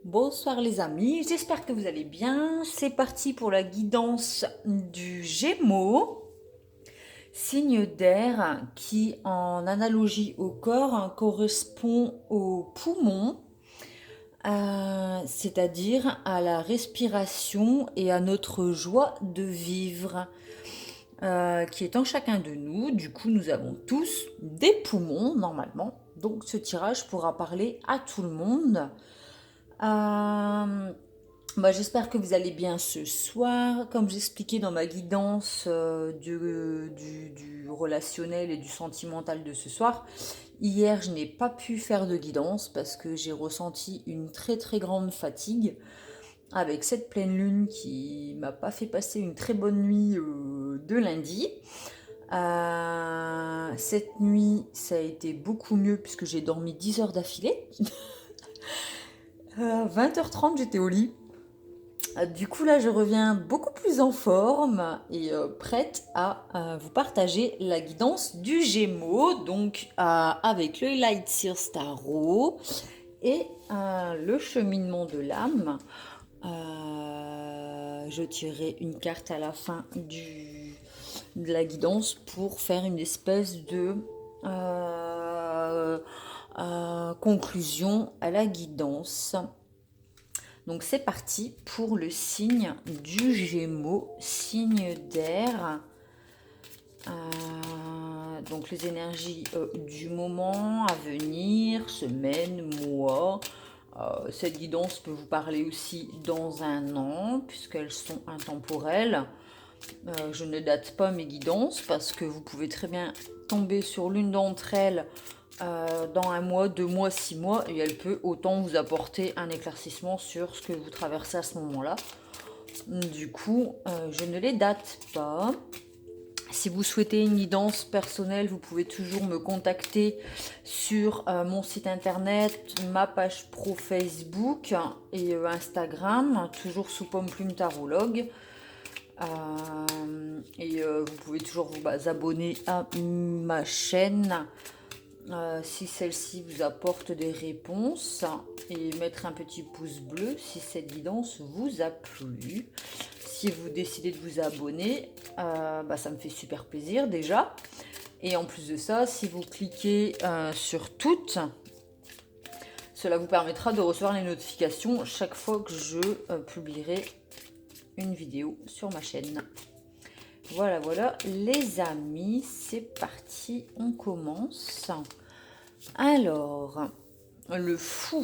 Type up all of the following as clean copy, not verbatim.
Bonsoir les amis, j'espère que vous allez bien. C'est parti pour la guidance du Gémeaux, signe d'air qui en analogie au corps correspond aux poumons, c'est-à-dire à la respiration et à notre joie de vivre. Qui est en chacun de nous. Du coup, nous avons tous des poumons normalement. Donc ce tirage pourra parler à tout le monde. J'espère que vous allez bien ce soir. Comme j'expliquais dans ma guidance du relationnel et du sentimental de ce soir, hier je n'ai pas pu faire de guidance parce que j'ai ressenti une très très grande fatigue avec cette pleine lune qui m'a pas fait passer une très bonne nuit de lundi. Cette nuit, ça a été beaucoup mieux puisque j'ai dormi 10 heures d'affilée. 20h30, j'étais au lit. Du coup, là, je reviens beaucoup plus en forme et prête à vous partager la guidance du Gémeaux, donc avec le Light Seer Tarot et le cheminement de l'âme. Je tirerai une carte à la fin de la guidance pour faire une espèce de conclusion à la guidance. Donc c'est parti pour le signe du Gémeaux, signe d'air. Donc les énergies du moment à venir, semaine, mois. Cette guidance peut vous parler aussi dans un an, puisqu'elles sont intemporelles. Je ne date pas mes guidances parce que vous pouvez très bien tomber sur l'une d'entre elles dans un mois, 2 mois, 6 mois, et elle peut autant vous apporter un éclaircissement sur ce que vous traversez à ce moment-là. Du coup, je ne les date pas. Si vous souhaitez une guidance personnelle, vous pouvez toujours me contacter sur mon site internet, ma page pro Facebook et Instagram, toujours sous Pomme Plume Tarologue. Vous pouvez toujours vous abonner à ma chaîne si celle-ci vous apporte des réponses et mettre un petit pouce bleu si cette guidance vous a plu. Si vous décidez de vous abonner, ça me fait super plaisir déjà. Et en plus de ça, si vous cliquez sur toutes, cela vous permettra de recevoir les notifications chaque fois que je publierai une vidéo sur ma chaîne. Voilà les amis, c'est parti, on commence. Alors, le fou.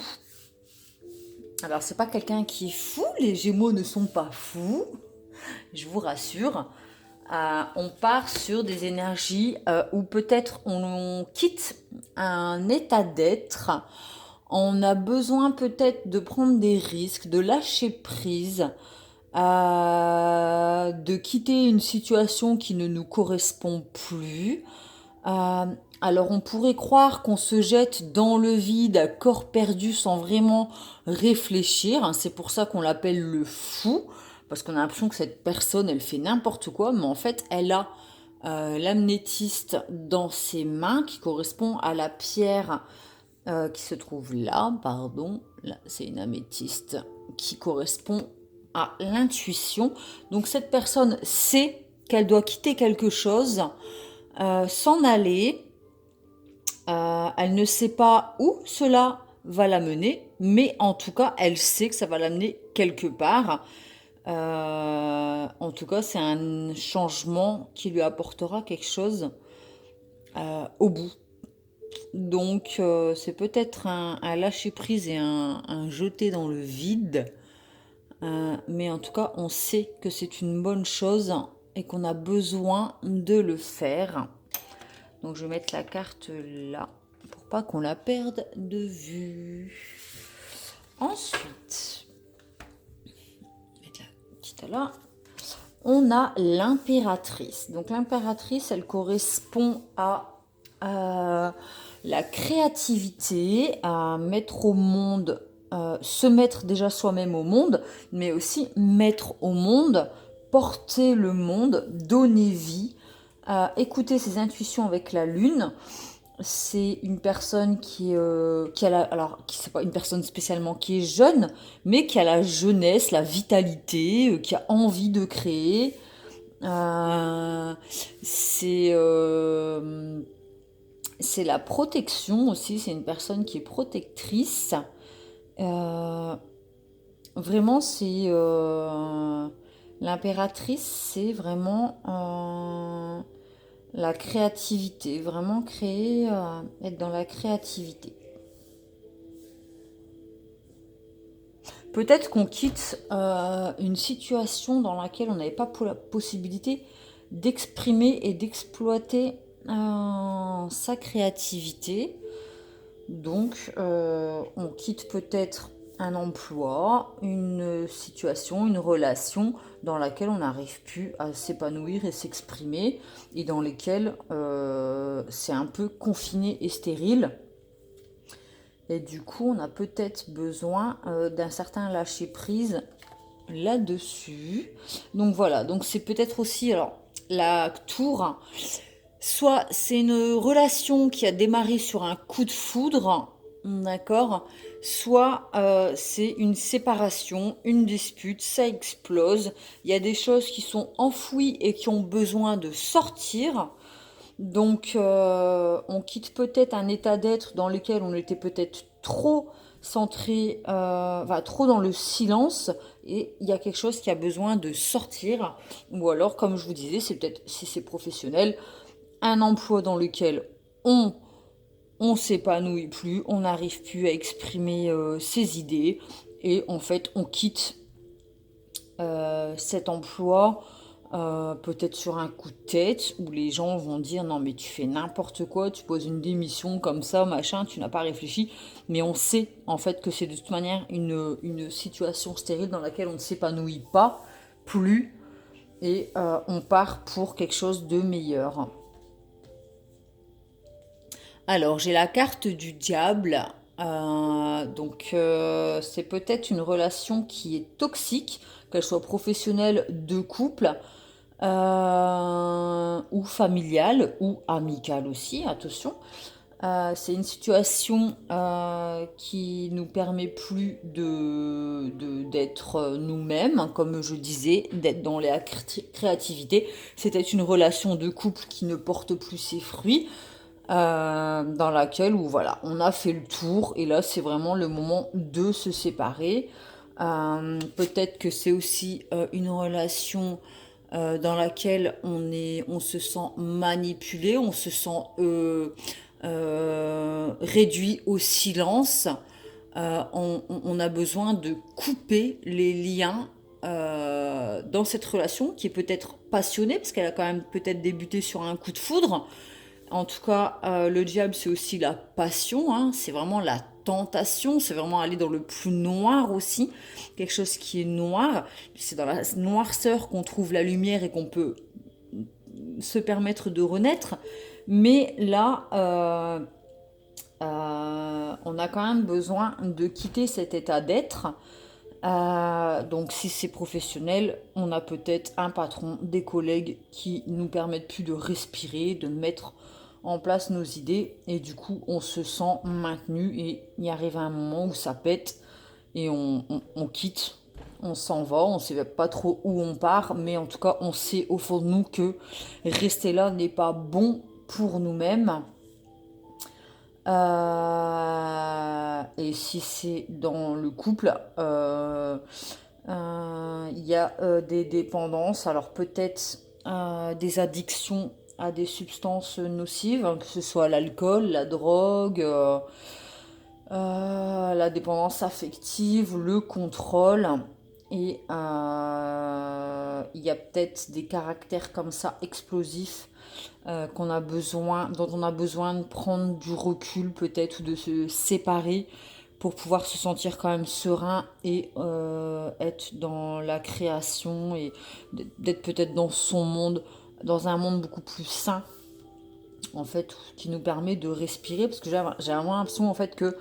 Alors, c'est pas quelqu'un qui est fou, les Gémeaux ne sont pas fous, je vous rassure. On part sur des énergies où peut-être on quitte un état d'être. On a besoin peut-être de prendre des risques, de lâcher prise, de quitter une situation qui ne nous correspond plus. Alors on pourrait croire qu'on se jette dans le vide à corps perdu sans vraiment réfléchir. C'est pour ça qu'on l'appelle le fou, parce qu'on a l'impression que cette personne, elle fait n'importe quoi, mais en fait, elle a l'amnéthyste dans ses mains qui correspond à la pierre qui se trouve là, pardon. Là, c'est une améthyste qui correspond à l'intuition. Donc cette personne sait qu'elle doit quitter quelque chose, s'en aller. Elle ne sait pas où cela va la mener, mais en tout cas, elle sait que ça va l'amener quelque part. En tout cas, c'est un changement qui lui apportera quelque chose au bout. Donc, c'est peut-être un lâcher-prise et un jeter dans le vide. Mais en tout cas, on sait que c'est une bonne chose et qu'on a besoin de le faire. Donc, je vais mettre la carte là pour pas qu'on la perde de vue. Ensuite, mettre la petite là. On a l'impératrice. Donc, l'impératrice, elle correspond à la créativité, à mettre au monde, se mettre déjà soi-même au monde, mais aussi mettre au monde, porter le monde, donner vie, écouter ses intuitions avec la lune. c'est une personne qui a alors qui c'est pas une personne spécialement qui est jeune, mais qui a la jeunesse, la vitalité, qui a envie de créer. Euh, c'est euh, c'est la protection aussi. C'est une personne qui est protectrice. Euh, Vraiment, c'est l'impératrice, c'est vraiment la créativité, vraiment créer, être dans la créativité. Peut-être qu'on quitte une situation dans laquelle on n'avait pas la possibilité d'exprimer et d'exploiter sa créativité. Donc, on quitte peut-être un emploi, une situation, une relation dans laquelle on n'arrive plus à s'épanouir et s'exprimer et dans lesquelles c'est un peu confiné et stérile. Et du coup, on a peut-être besoin d'un certain lâcher-prise là-dessus. Donc voilà, donc c'est peut-être aussi, alors, la tour, soit c'est une relation qui a démarré sur un coup de foudre, d'accord, soit c'est une séparation, une dispute, ça explose, il y a des choses qui sont enfouies et qui ont besoin de sortir. Donc, on quitte peut-être un état d'être dans lequel on était peut-être trop centré, trop dans le silence, et il y a quelque chose qui a besoin de sortir. Ou alors, comme je vous disais, c'est peut-être, si c'est professionnel, un emploi dans lequel on on s'épanouit plus, on n'arrive plus à exprimer ses idées, et en fait, on quitte cet emploi peut-être sur un coup de tête où les gens vont dire non mais tu fais n'importe quoi, tu poses une démission comme ça, machin, tu n'as pas réfléchi. Mais on sait en fait que c'est de toute manière une situation stérile dans laquelle on ne s'épanouit pas plus et on part pour quelque chose de meilleur. Alors j'ai la carte du diable. C'est peut-être une relation qui est toxique, qu'elle soit professionnelle, de couple, ou familiale ou amicale aussi, attention. C'est une situation qui nous permet plus d'être nous-mêmes, hein, comme je disais, d'être dans la créativité. C'était une relation de couple qui ne porte plus ses fruits, dans laquelle où voilà, on a fait le tour et là c'est vraiment le moment de se séparer. Peut-être que c'est aussi une relation dans laquelle on se sent manipulé, on se sent réduit au silence. On a besoin de couper les liens dans cette relation qui est peut-être passionnée, parce qu'elle a quand même peut-être débuté sur un coup de foudre. En tout cas, le diable, c'est aussi la passion, hein, c'est vraiment la tentation, c'est vraiment aller dans le plus noir aussi, quelque chose qui est noir. C'est dans la noirceur qu'on trouve la lumière et qu'on peut se permettre de renaître. Mais là, on a quand même besoin de quitter cet état d'être. Donc si c'est professionnel, on a peut-être un patron, des collègues qui nous permettent plus de respirer, de mettre en place nos idées, et du coup on se sent maintenu et il arrive un moment où ça pète et on quitte, on s'en va, on sait pas trop où on part, mais en tout cas on sait au fond de nous que rester là n'est pas bon pour nous-mêmes. Et si c'est dans le couple, il y a des dépendances, alors peut-être des addictions à des substances nocives, hein, que ce soit l'alcool, la drogue, la dépendance affective, le contrôle. Et il y a peut-être des caractères comme ça explosifs dont on a besoin de prendre du recul peut-être ou de se séparer pour pouvoir se sentir quand même serein et être dans la création et d'être peut-être dans son monde, dans un monde beaucoup plus sain en fait, qui nous permet de respirer, parce que j'ai vraiment l'impression en fait que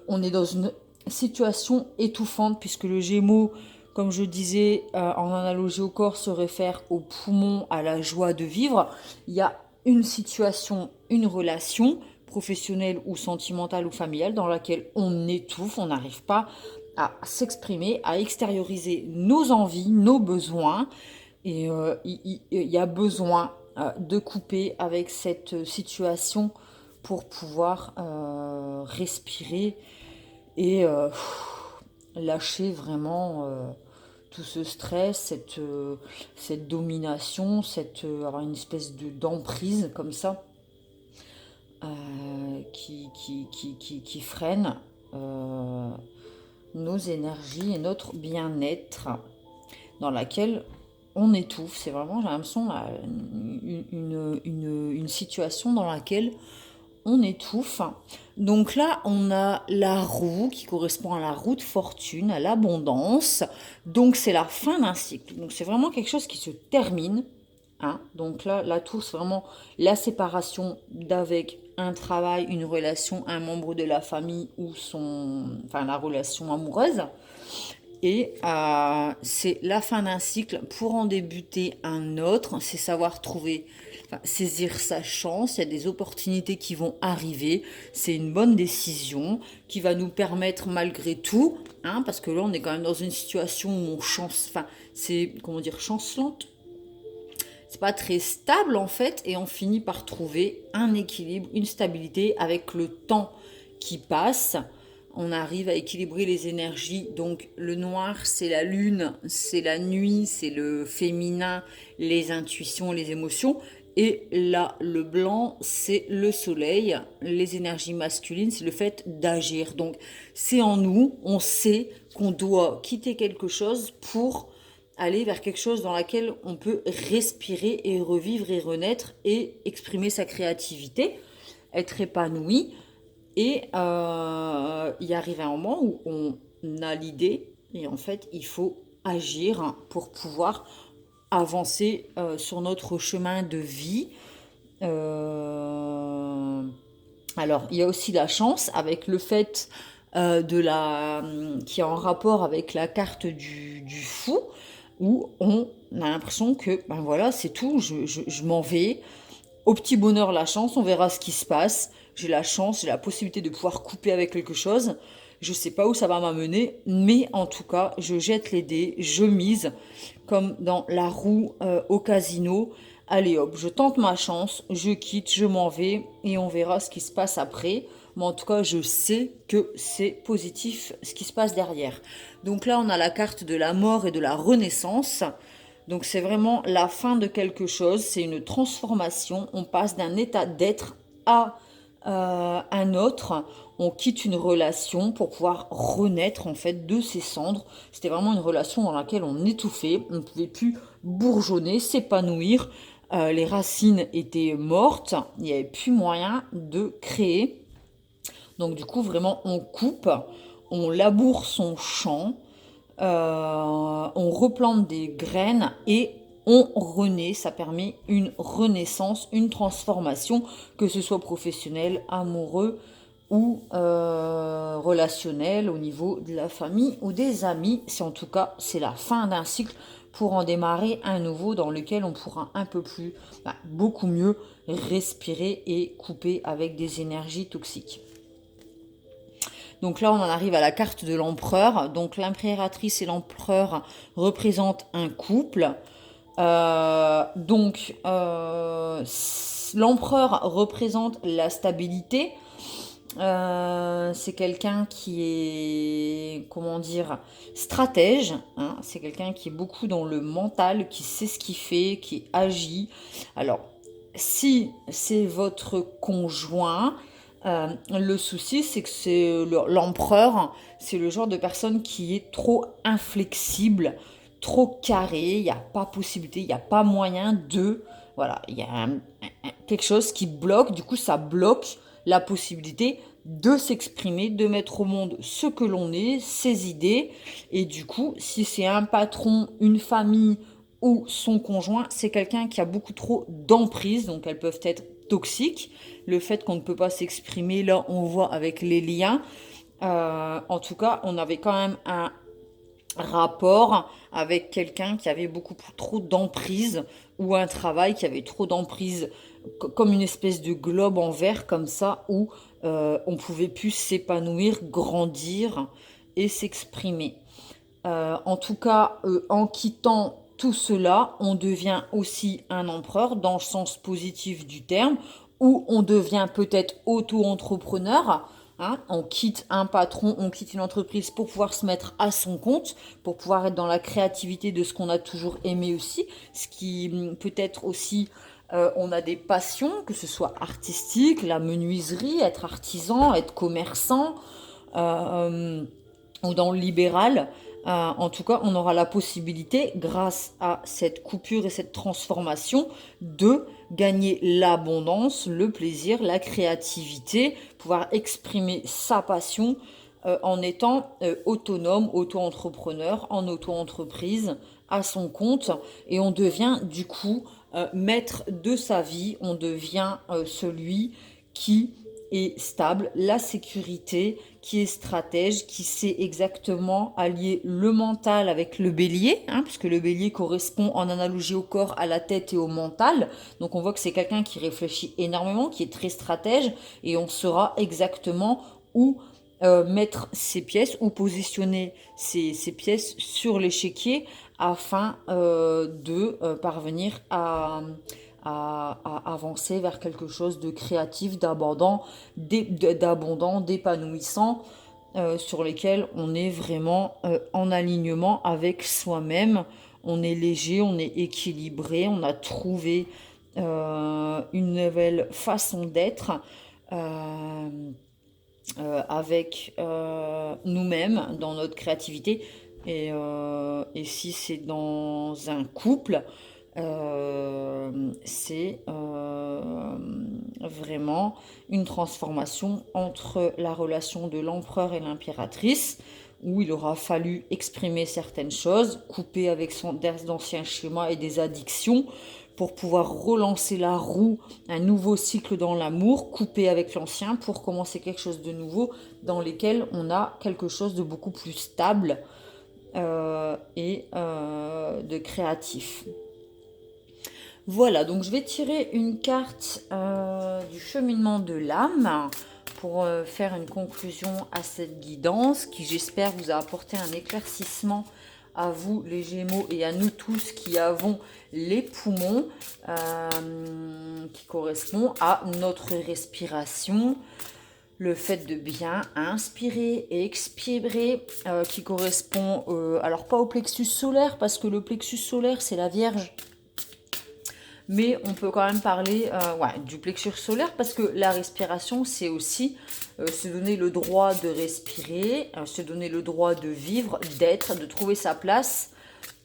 on est dans une situation étouffante, puisque le Gémeaux, comme je disais, en analogie au corps, se réfère aux poumons, à la joie de vivre. Il y a une situation, une relation professionnelle ou sentimentale ou familiale dans laquelle on étouffe, on n'arrive pas à s'exprimer, à extérioriser nos envies, nos besoins. Et il y a besoin de couper avec cette situation pour pouvoir respirer et lâcher vraiment tout ce stress, cette domination, avoir une espèce d'emprise comme ça qui freine nos énergies et notre bien-être dans laquelle on étouffe. C'est vraiment, j'ai l'impression, une situation dans laquelle on étouffe. Donc là, on a la roue qui correspond à la roue de fortune, à l'abondance. Donc c'est la fin d'un cycle. Donc c'est vraiment quelque chose qui se termine. Hein. Donc là, la tour, c'est vraiment la séparation d'avec un travail, une relation, un membre de la famille ou la relation amoureuse. Et c'est la fin d'un cycle pour en débuter un autre. C'est savoir saisir sa chance. Il y a des opportunités qui vont arriver. C'est une bonne décision qui va nous permettre malgré tout, hein, parce que là on est quand même dans une situation où c'est chancelante. C'est pas très stable en fait, et on finit par trouver un équilibre, une stabilité avec le temps qui passe. On arrive à équilibrer les énergies. Donc le noir, c'est la lune, c'est la nuit, c'est le féminin, les intuitions, les émotions. Et là, le blanc, c'est le soleil, les énergies masculines, c'est le fait d'agir. Donc c'est en nous, on sait qu'on doit quitter quelque chose pour aller vers quelque chose dans laquelle on peut respirer et revivre et renaître et exprimer sa créativité, être épanoui. Et il arrive un moment où on a l'idée et en fait il faut agir pour pouvoir avancer sur notre chemin de vie. Alors il y a aussi la chance avec le fait qui est en rapport avec la carte du fou, où on a l'impression que ben voilà, c'est tout, je m'en vais. Au petit bonheur, la chance, on verra ce qui se passe. J'ai la chance, j'ai la possibilité de pouvoir couper avec quelque chose. Je sais pas où ça va m'amener, mais en tout cas, je jette les dés, je mise, comme dans la roue au casino. Allez hop, je tente ma chance, je quitte, je m'en vais, et on verra ce qui se passe après. Mais en tout cas, je sais que c'est positif ce qui se passe derrière. Donc là, on a la carte de la mort et de la renaissance. Donc c'est vraiment la fin de quelque chose, c'est une transformation. On passe d'un état d'être à un autre. On quitte une relation pour pouvoir renaître en fait de ses cendres. C'était vraiment une relation dans laquelle on étouffait, on ne pouvait plus bourgeonner, s'épanouir. Les racines étaient mortes, il n'y avait plus moyen de créer. Donc du coup vraiment on coupe, on laboure son champ. On replante des graines et on renaît. Ça permet une renaissance, une transformation, que ce soit professionnel, amoureux ou relationnel au niveau de la famille ou des amis. C'est en tout cas, c'est la fin d'un cycle pour en démarrer un nouveau dans lequel on pourra un peu plus, beaucoup mieux respirer et couper avec des énergies toxiques. Donc là, on en arrive à la carte de l'empereur. Donc l'impératrice et l'empereur représentent un couple. L'empereur représente la stabilité. C'est quelqu'un qui est, stratège. Hein. C'est quelqu'un qui est beaucoup dans le mental, qui sait ce qu'il fait, qui agit. Alors, si c'est votre conjoint, le souci, c'est que l'empereur, c'est le genre de personne qui est trop inflexible, trop carré, il n'y a pas possibilité, il n'y a pas moyen de... Voilà, il y a quelque chose qui bloque, du coup ça bloque la possibilité de s'exprimer, de mettre au monde ce que l'on est, ses idées, et du coup, si c'est un patron, une famille ou son conjoint, c'est quelqu'un qui a beaucoup trop d'emprise, donc elles peuvent être toxiques. Le fait qu'on ne peut pas s'exprimer, là, on voit avec les liens. En tout cas, on avait quand même un rapport avec quelqu'un qui avait beaucoup trop d'emprise ou un travail qui avait trop d'emprise comme une espèce de globe en verre comme ça, où on pouvait plus s'épanouir, grandir et s'exprimer. En tout cas, en quittant tout cela, on devient aussi un empereur dans le sens positif du terme, où on devient peut-être auto-entrepreneur. Hein, on quitte un patron, on quitte une entreprise pour pouvoir se mettre à son compte, pour pouvoir être dans la créativité de ce qu'on a toujours aimé aussi, ce qui peut être aussi, on a des passions, que ce soit artistique, la menuiserie, être artisan, être commerçant, euh, ou dans le libéral. En tout cas, on aura la possibilité, grâce à cette coupure et cette transformation, de gagner l'abondance, le plaisir, la créativité, pouvoir exprimer sa passion en étant autonome, auto-entrepreneur, en auto-entreprise, à son compte. Et on devient du coup maître de sa vie, on devient celui qui est stable, la sécurité, qui est stratège, qui sait exactement allier le mental avec le bélier, hein, puisque le bélier correspond en analogie au corps, à la tête et au mental. Donc on voit que c'est quelqu'un qui réfléchit énormément, qui est très stratège, et on saura exactement où mettre ses pièces ou positionner ses pièces sur l'échiquier afin de parvenir à avancer vers quelque chose de créatif, d'abondant, d'épanouissant, sur lesquels on est vraiment en alignement avec soi-même. On est léger, on est équilibré, on a trouvé une nouvelle façon d'être avec nous-mêmes dans notre créativité. Et si c'est dans un couple, c'est vraiment une transformation entre la relation de l'empereur et l'impératrice, où il aura fallu exprimer certaines choses, couper avec d'anciens schémas et des addictions, pour pouvoir relancer la roue, un nouveau cycle dans l'amour, couper avec l'ancien pour commencer quelque chose de nouveau dans lequel on a quelque chose de beaucoup plus stable et de créatif. Voilà, donc je vais tirer une carte du cheminement de l'âme pour faire une conclusion à cette guidance qui, j'espère, vous a apporté un éclaircissement à vous les Gémeaux et à nous tous qui avons les poumons, qui correspond à notre respiration, le fait de bien inspirer et expirer, qui correspond alors pas au plexus solaire, parce que le plexus solaire c'est la Vierge, mais on peut quand même parler du plexus solaire, parce que la respiration, c'est aussi se donner le droit de respirer, se donner le droit de vivre, d'être, de trouver sa place.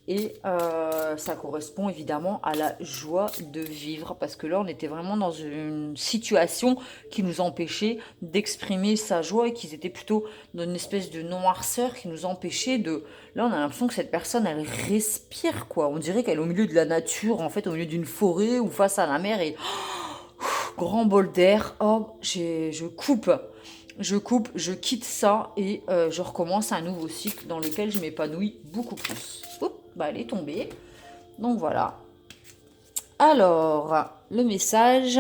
Et ça correspond évidemment à la joie de vivre, parce que là on était vraiment dans une situation qui nous empêchait d'exprimer sa joie, et qu'ils étaient plutôt dans une espèce de noirceur qui nous empêchait de... Là on a l'impression que cette personne elle respire quoi, on dirait qu'elle est au milieu de la nature, en fait au milieu d'une forêt ou face à la mer, et grand bol d'air, je coupe, je quitte ça, et je recommence un nouveau cycle dans lequel je m'épanouis beaucoup plus. Oups, bah elle est tombée. Donc voilà. Alors, le message,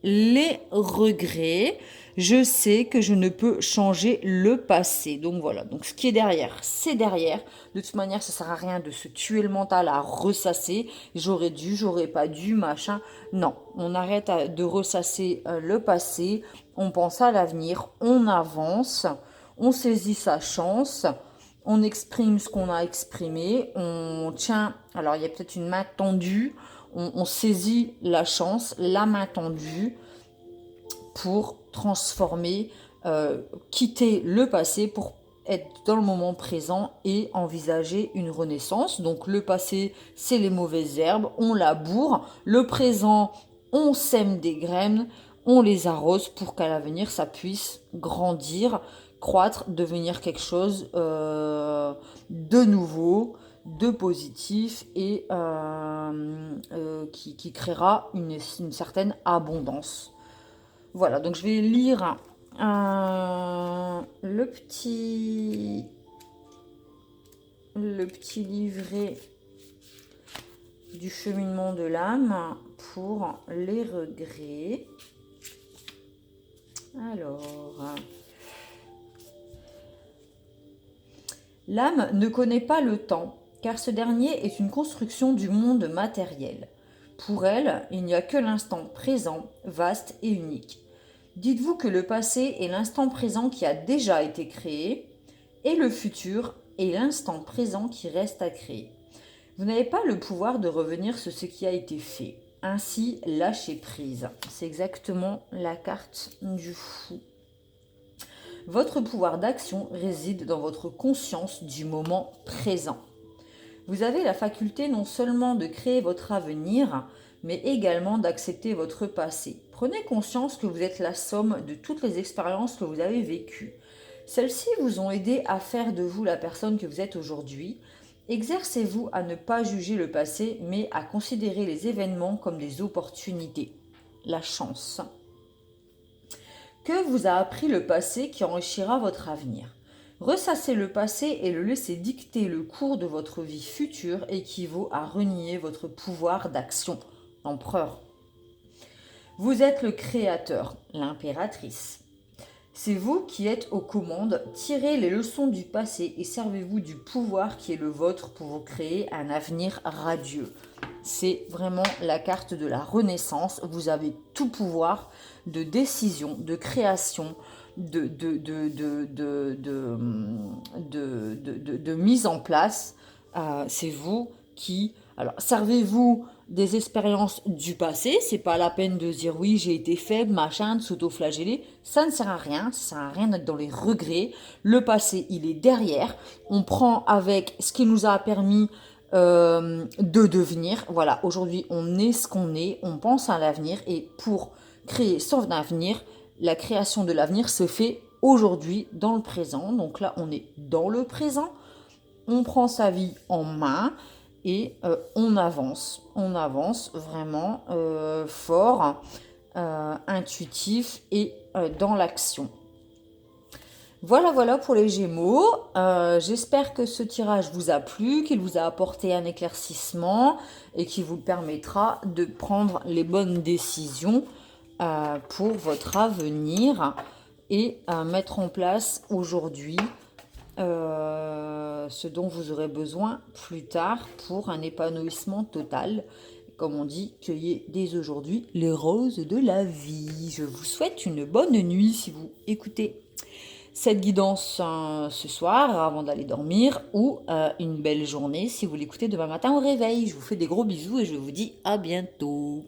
les regrets. Je sais que je ne peux changer le passé. Donc voilà, donc ce qui est derrière, c'est derrière. De toute manière, ça sert à rien de se tuer le mental à ressasser. J'aurais dû, j'aurais pas dû, machin. Non, on arrête de ressasser le passé. On pense à l'avenir, on avance, on saisit sa chance. On exprime ce qu'on a exprimé, on tient, alors il y a peut-être une main tendue, on saisit la chance, la main tendue, pour transformer, quitter le passé pour être dans le moment présent et envisager une renaissance. Donc le passé, c'est les mauvaises herbes, on laboure. Le présent, on sème des graines, on les arrose pour qu'à l'avenir, ça puisse grandir, croître, devenir quelque chose de nouveau, de positif, et qui créera une certaine abondance. Voilà, donc je vais lire le petit livret du cheminement de l'âme pour les regrets. Alors, l'âme ne connaît pas le temps, car ce dernier est une construction du monde matériel. Pour elle, il n'y a que l'instant présent, vaste et unique. Dites-vous que le passé est l'instant présent qui a déjà été créé, et le futur est l'instant présent qui reste à créer. Vous n'avez pas le pouvoir de revenir sur ce qui a été fait. Ainsi, lâchez prise. C'est exactement la carte du fou. Votre pouvoir d'action réside dans votre conscience du moment présent. Vous avez la faculté non seulement de créer votre avenir, mais également d'accepter votre passé. Prenez conscience que vous êtes la somme de toutes les expériences que vous avez vécues. Celles-ci vous ont aidé à faire de vous la personne que vous êtes aujourd'hui. Exercez-vous à ne pas juger le passé, mais à considérer les événements comme des opportunités. La chance. Que vous a appris le passé qui enrichira votre avenir? Ressasser le passé et le laisser dicter le cours de votre vie future équivaut à renier votre pouvoir d'action. Empereur. Vous êtes le créateur, l'impératrice. C'est vous qui êtes aux commandes, tirez les leçons du passé et servez-vous du pouvoir qui est le vôtre pour vous créer un avenir radieux. C'est vraiment la carte de la renaissance. Vous avez tout pouvoir de décision, de création, de mise en place. C'est vous qui... Alors, servez-vous des expériences du passé. C'est pas la peine de dire oui, j'ai été faible, machin, de s'auto-flageller. Ça ne sert à rien. Ça sert à rien d'être dans les regrets. Le passé, il est derrière. On prend avec ce qui nous a permis de devenir. Voilà, aujourd'hui, on est ce qu'on est. On pense à l'avenir. Et pour créer son avenir, la création de l'avenir se fait aujourd'hui, dans le présent. Donc là, on est dans le présent. On prend sa vie en main. Et on avance vraiment fort, intuitif et dans l'action. Voilà pour les Gémeaux. J'espère que ce tirage vous a plu, qu'il vous a apporté un éclaircissement et qui vous permettra de prendre les bonnes décisions pour votre avenir et mettre en place aujourd'hui ce dont vous aurez besoin plus tard pour un épanouissement total. Comme on dit, cueillez dès aujourd'hui les roses de la vie. Je vous souhaite une bonne nuit si vous écoutez cette guidance ce soir avant d'aller dormir ou une belle journée si vous l'écoutez demain matin au réveil. Je vous fais des gros bisous et je vous dis à bientôt.